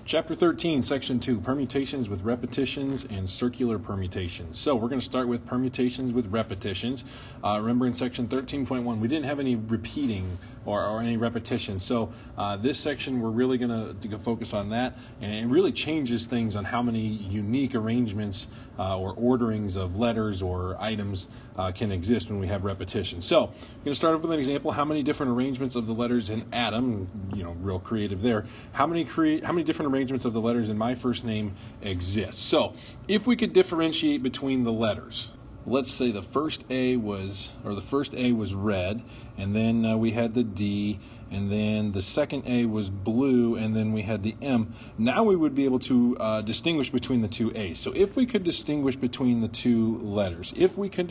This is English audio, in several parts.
Chapter 13, Section 2, Permutations with Repetitions and Circular Permutations. So we're going to start with permutations with repetitions. Remember in Section 13.1, we didn't have any repeating or any repetition. So this section, we're really going to focus on that. And it really changes things on how many unique arrangements or orderings of letters or items can exist when we have repetition. So I'm going to start off with an example. How many different arrangements of the letters in Adam, real creative there. How many different arrangements of the letters in my first name exist? So if we could differentiate between the letters, let's say the first A was red, and then we had the D, and then the second A was blue, and then we had the M. Now we would be able to distinguish between the two A's. So if we could distinguish between the two letters, if we can,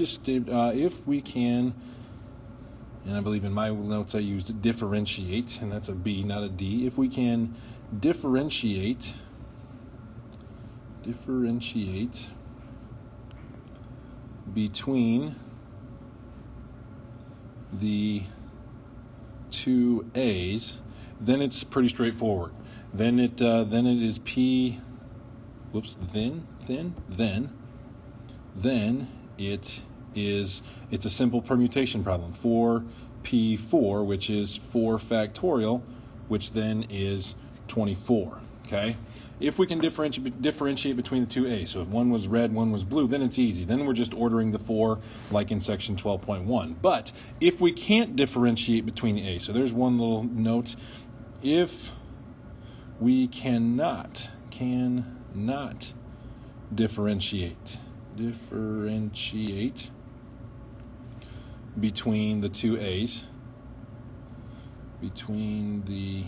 and I believe in my notes I used differentiate, and that's a B, not a D. If we can differentiate between the two A's, then it's pretty straightforward. Then it is P. Whoops. Then it's a simple permutation problem. 4P4, which is 4 factorial, which then is 24. Okay. If we can differentiate between the two A's, so if one was red, one was blue, then it's easy. Then we're just ordering the 4 like in section 12.1. But if we can't differentiate between the A's, so there's one little note. If we cannot differentiate between the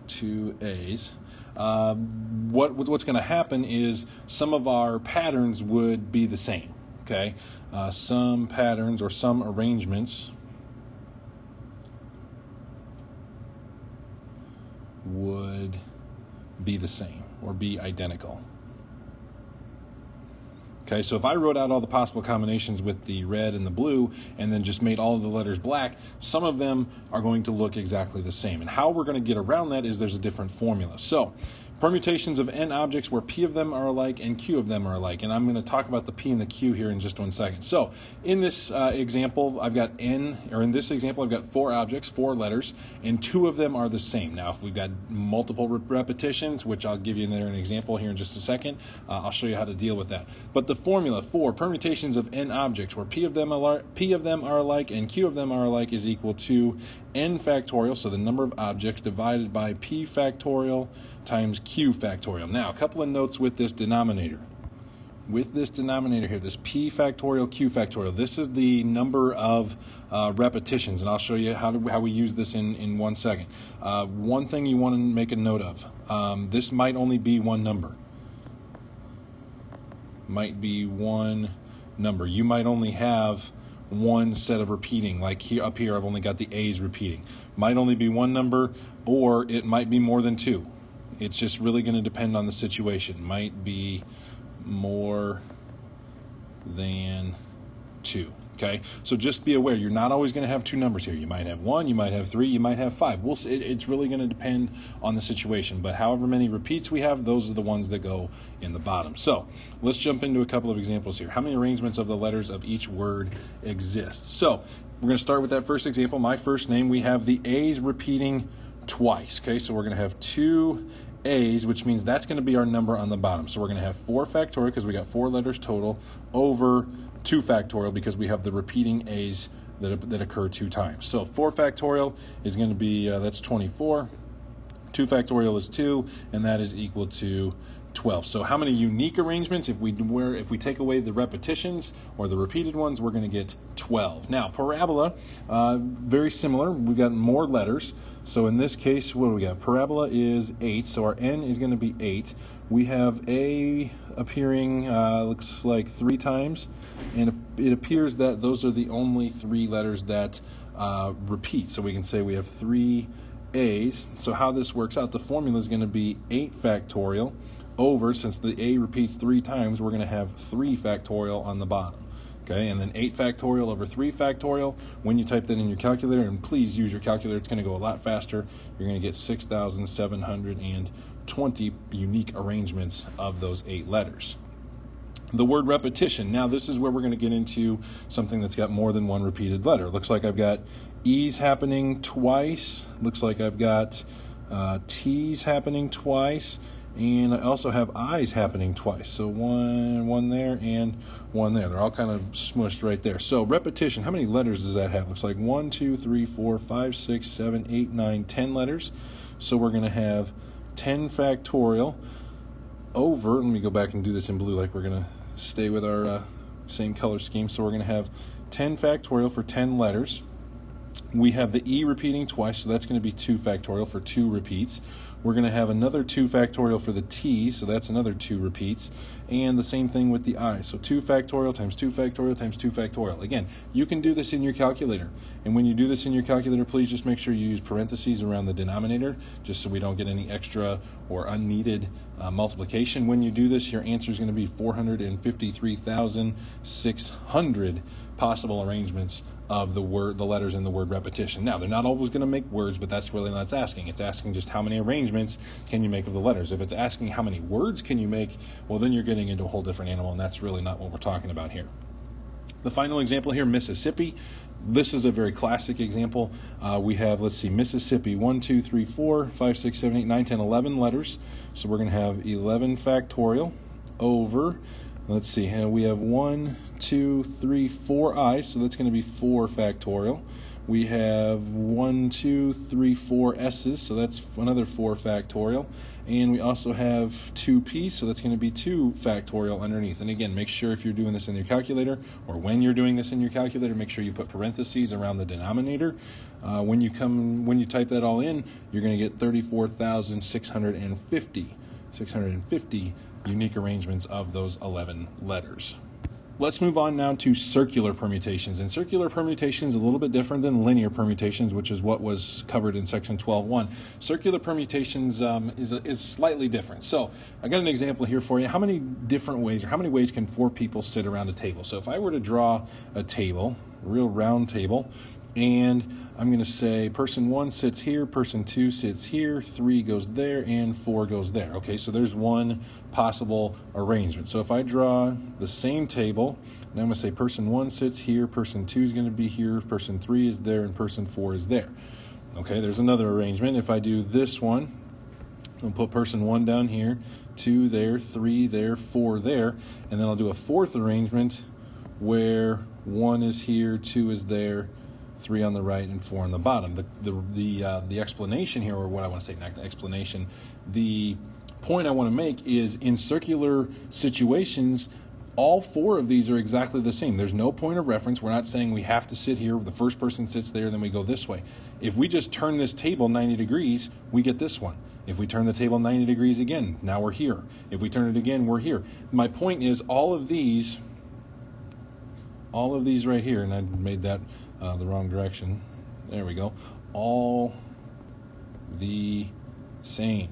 two A's, what's going to happen is some of our patterns would be the same. Okay, some patterns or some arrangements would be the same or be identical. Okay, so if I wrote out all the possible combinations with the red and the blue and then just made all of the letters black, some of them are going to look exactly the same. And how we're going to get around that is there's a different formula. So permutations of n objects where p of them are alike and q of them are alike. And I'm going to talk about the p and the q here in just 1 second. So in this example, I've got 4 objects, 4 letters, and 2 of them are the same. Now, if we've got multiple repetitions, which I'll give you an example here in just a second, I'll show you how to deal with that. But the formula for permutations of n objects where p of them are alike and q of them are alike is equal to n factorial, so the number of objects, divided by p factorial times q factorial. Now, a couple of notes with this denominator. With this denominator here, this p factorial, q factorial, this is the number of repetitions, and I'll show you how we use this in 1 second. One thing you want to make a note of, this might only be one number. You might only have one set of repeating, like up here I've only got the A's repeating. Might only be one number, or it might be more than 2. It's just really going to depend on the situation. Might be more than 2. Okay, so just be aware, you're not always going to have 2 numbers here. You might have 1, you might have 3, you might have 5. It's really going to depend on the situation, but however many repeats we have, those are the ones that go in the bottom. So let's jump into a couple of examples here. How many arrangements of the letters of each word exist? So we're going to start with that first example. My first name, we have the A's repeating twice. Okay, so we're going to have 2 A's, which means that's going to be our number on the bottom. So we're going to have 4 factorial, because we got 4 letters total, over 2 factorial, because we have the repeating A's that occur 2 times. So 4 factorial is going to be, that's 24. 2 factorial is 2, and that is equal to 12. So how many unique arrangements? If we take away the repetitions or the repeated ones, we're going to get 12. Now, parabola, very similar. We've got more letters. So in this case, what do we got? Parabola is 8, so our n is going to be 8. We have A appearing, looks like 3 times, and it appears that those are the only 3 letters that repeat. So we can say we have 3 A's. So how this works out, the formula is going to be 8 factorial over, since the A repeats 3 times, we're going to have 3 factorial on the bottom. Okay, and then 8 factorial over 3 factorial. When you type that in your calculator, and please use your calculator, it's going to go a lot faster, you're going to get 6,700 20 unique arrangements of those 8 letters. The word repetition. Now this is where we're going to get into something that's got more than one repeated letter. Looks like I've got E's happening twice. Looks like I've got T's happening twice. And I also have I's happening twice. So one there and one there. They're all kind of smushed right there. So repetition, how many letters does that have? Looks like 1, 2, 3, 4, 5, 6, 7, 8, 9, 10 letters. So we're going to have 10 factorial over, let me go back and do this in blue like we're going to stay with our same color scheme. So we're going to have 10 factorial for 10 letters. We have the E repeating twice, so that's going to be 2 factorial for 2 repeats. We're going to have another 2 factorial for the T, so that's another 2 repeats. And the same thing with the I. So 2 factorial times 2 factorial times 2 factorial. Again, you can do this in your calculator. And when you do this in your calculator, please just make sure you use parentheses around the denominator, just so we don't get any extra or unneeded multiplication. When you do this, your answer is going to be 453,600 possible arrangements of the letters in the word repetition. Now, they're not always going to make words, but that's really not it's asking. It's asking just how many arrangements can you make of the letters. If it's asking how many words can you make, well, then you're getting into a whole different animal, and that's really not what we're talking about here. The final example here, Mississippi. This is a very classic example. We have, let's see, Mississippi, 1, 2, 3, 4, 5, 6, 7, 8, 9, 10, 11 letters. So we're going to have 11 factorial over, let's see, we have 1, 2, 3, 4 I's, so that's going to be 4 factorial. We have 1, 2, 3, 4 S's, so that's another 4 factorial. And we also have 2 P's, so that's going to be 2 factorial underneath. And again, make sure if you're doing this in your calculator, or when you're doing this in your calculator, make sure you put parentheses around the denominator. When you type that all in, you're going to get 650 unique arrangements of those 11 letters. Let's move on now to circular permutations. And circular permutations is a little bit different than linear permutations, which is what was covered in section 12.1. Circular permutations is slightly different. So I got an example here for you. How many different ways, or how many ways can 4 people sit around a table? So if I were to draw a table, a real round table, and I'm going to say person 1 sits here, person 2 sits here, 3 goes there, and 4 goes there. Okay, so there's one possible arrangement. So if I draw the same table, and I'm going to say person 1 sits here, person 2 is going to be here, person 3 is there, and person 4 is there. Okay, there's another arrangement. If I do this one, I'll put person 1 down here, 2 there, 3 there, 4 there, and then I'll do a 4th arrangement where 1 is here, 2 is there, 3 on the right, and 4 on the bottom. The explanation here, or what I want to say, not explanation, the point I want to make is in circular situations, all 4 of these are exactly the same. There's no point of reference. We're not saying we have to sit here, the first person sits there, then we go this way. If we just turn this table 90 degrees, we get this one. If we turn the table 90 degrees again, now we're here. If we turn it again, we're here. My point is all of these right here, and I made that the wrong direction. There we go. All the same.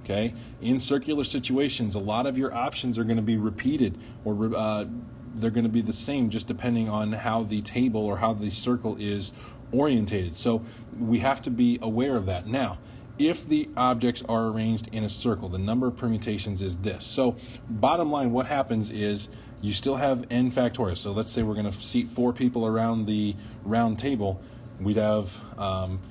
Okay? In circular situations, a lot of your options are going to be repeated, or they're going to be the same just depending on how the table or how the circle is orientated. So we have to be aware of that. Now, if the objects are arranged in a circle, the number of permutations is this. So bottom line, what happens is you still have n factorial. So let's say we're going to seat 4 people around the round table. We'd have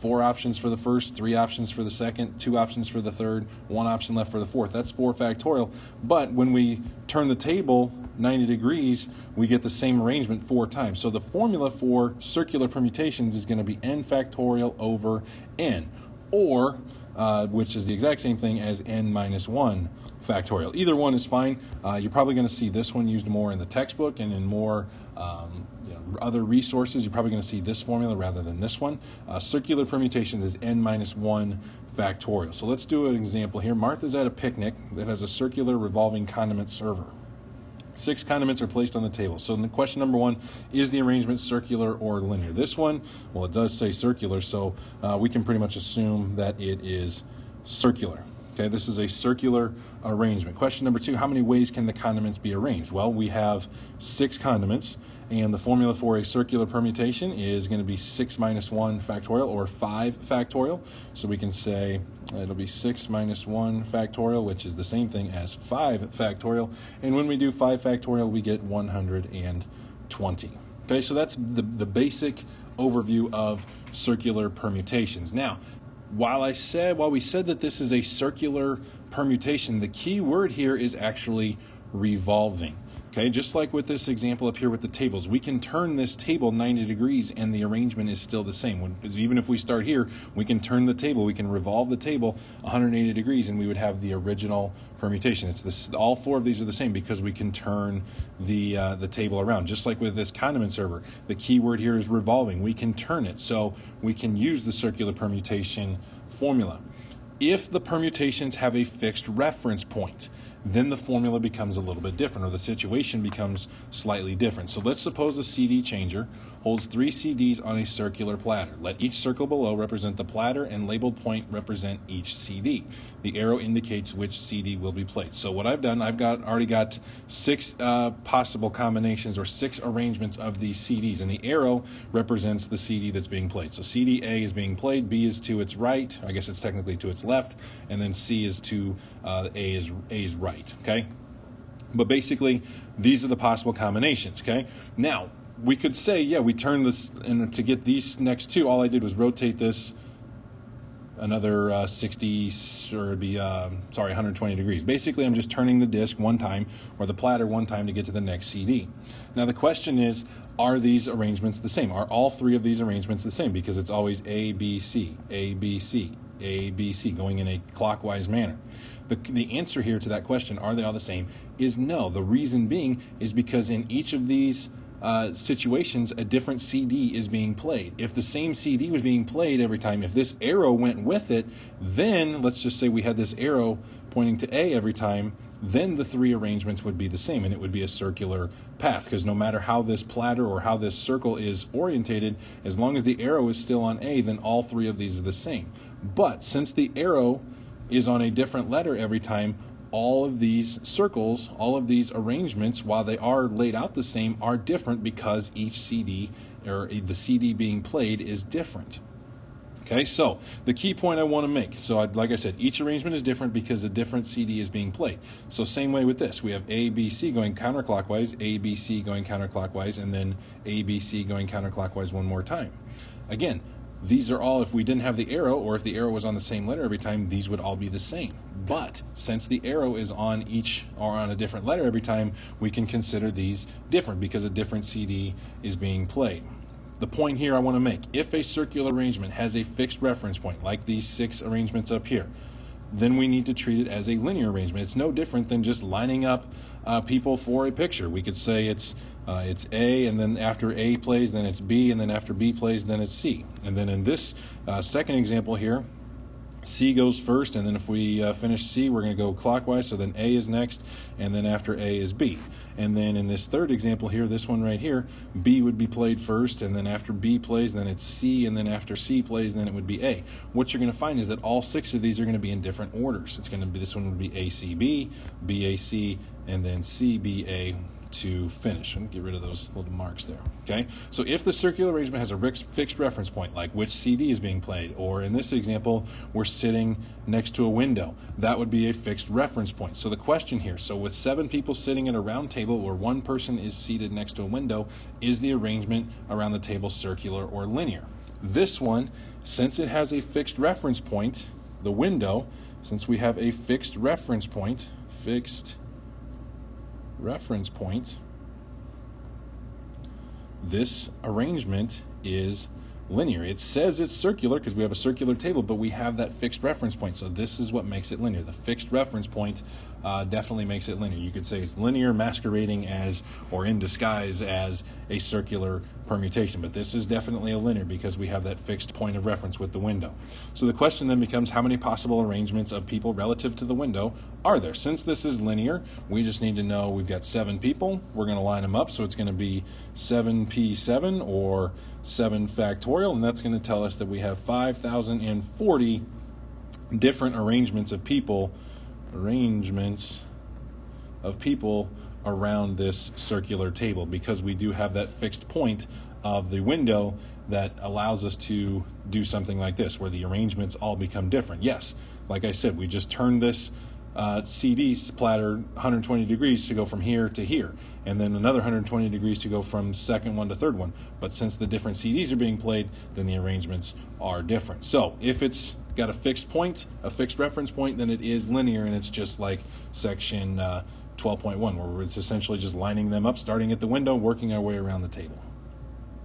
4 options for the first, 3 options for the second, 2 options for the third, 1 option left for the fourth. That's 4 factorial. But when we turn the table 90 degrees, we get the same arrangement 4 times. So the formula for circular permutations is going to be n factorial over n, or which is the exact same thing as n minus 1 factorial. Either one is fine. You're probably going to see this one used more in the textbook and in more other resources. You're probably going to see this formula rather than this one. Circular permutation is n minus 1 factorial. So let's do an example here. Martha's at a picnic that has a circular revolving condiment server. 6 condiments are placed on the table. So the question number 1, is the arrangement circular or linear? This one, well, it does say circular, so we can pretty much assume that it is circular. Okay, this is a circular arrangement. Question number 2, how many ways can the condiments be arranged? Well, we have 6 condiments, And the formula for a circular permutation is going to be 6 minus 1 factorial, or 5 factorial. So we can say it'll be 6 minus 1 factorial, which is the same thing as 5 factorial. And when we do 5 factorial, we get 120. Okay, so that's the basic overview of circular permutations. Now, while we said that this is a circular permutation, the key word here is actually revolving. Okay, just like with this example up here with the tables, we can turn this table 90 degrees and the arrangement is still the same. Even if we start here, we can turn the table, we can revolve the table 180 degrees and we would have the original permutation. It's this, all four of these are the same because we can turn the table around. Just like with this condiment server, the key word here is revolving. We can turn it, so we can use the circular permutation formula. If the permutations have a fixed reference point, then the formula becomes a little bit different, or the situation becomes slightly different. So let's suppose a CD changer holds 3 CDs on a circular platter. Let each circle below represent the platter and labeled point represent each CD. The arrow indicates which CD will be played. So what I've done, I've already got 6 possible combinations or 6 arrangements of these CDs, and the arrow represents the CD that's being played. So CD A is being played, B is to its right, I guess it's technically to its left, and then C is to A's right, okay? But basically, these are the possible combinations, okay? Now, we could say, yeah, we turn this, and to get these next two, all I did was rotate this another 60, or it'd be, 120 degrees. Basically, I'm just turning the disc one time, or the platter one time to get to the next CD. Now, the question is, are these arrangements the same? Are all 3 of these arrangements the same? Because it's always A, B, C, A, B, C, A, B, C, going in a clockwise manner. The answer here to that question, are they all the same, is no. The reason being is because in each of these situations, a different CD is being played. If the same CD was being played every time, if this arrow went with it, then let's just say we had this arrow pointing to A every time, then the 3 arrangements would be the same, and it would be a circular path, because no matter how this platter or how this circle is orientated, as long as the arrow is still on A, then all 3 of these are the same. But since the arrow is on a different letter every time, all of these circles, all of these arrangements, while they are laid out the same, are different because each CD, or the CD being played, is different. Okay, so the key point I want to make, so like I said, each arrangement is different because a different CD is being played. So same way with this, we have A, B, C going counterclockwise, A, B, C going counterclockwise, and then A, B, C going counterclockwise one more time. Again, these are all, if we didn't have the arrow, or if the arrow was on the same letter every time, these would all be the same. But since the arrow is on each, or on a different letter every time, we can consider these different because a different CD is being played. The point here I want to make, if a circular arrangement has a fixed reference point, like these 6 arrangements up here, then we need to treat it as a linear arrangement. It's no different than just lining up people for a picture. We could say it's A, and then after A plays, then it's B, and then after B plays, then it's C. And then in this second example here, C goes first, and then if we finish C, we're going to go clockwise, so then A is next, and then after A is B. And then in this third example here, this one right here, B would be played first, and then after B plays, then it's C, and then after C plays, then it would be A. What you're going to find is that all 6 of these are going to be in different orders. It's going to be, this one would be ACB, BAC, and then CBA to finish. And get rid of those little marks there. Okay, so if the circular arrangement has a fixed reference point, like which CD is being played, or in this example we're sitting next to a window, that would be a fixed reference point. So the question here, so with 7 people sitting at a round table where 1 person is seated next to a window, is the arrangement around the table circular or linear? This one, since it has a fixed reference point, the window, since we have a fixed reference point, this arrangement is linear. It says it's circular because we have a circular table, but we have that fixed reference point, so this is what makes it linear. The fixed reference point definitely makes it linear. You could say it's linear masquerading as, or in disguise as, a circular permutation, but this is definitely a linear because we have that fixed point of reference with the window. So the question then becomes, how many possible arrangements of people relative to the window are there? Since this is linear, we just need to know we've got 7 people. We're going to line them up, so it's going to be 7p7 or 7 factorial, and that's going to tell us that we have 5,040 different arrangements of people around this circular table, because we do have that fixed point of the window that allows us to do something like this, where the arrangements all become different. Yes, like I said, we just turned this CD splatter 120 degrees to go from here to here, and then another 120 degrees to go from second one to third one. But since the different CDs are being played, then the arrangements are different. So if it's got a fixed point, a fixed reference point, then it is linear, and it's just like section 12.1, where it's essentially just lining them up, starting at the window, working our way around the table.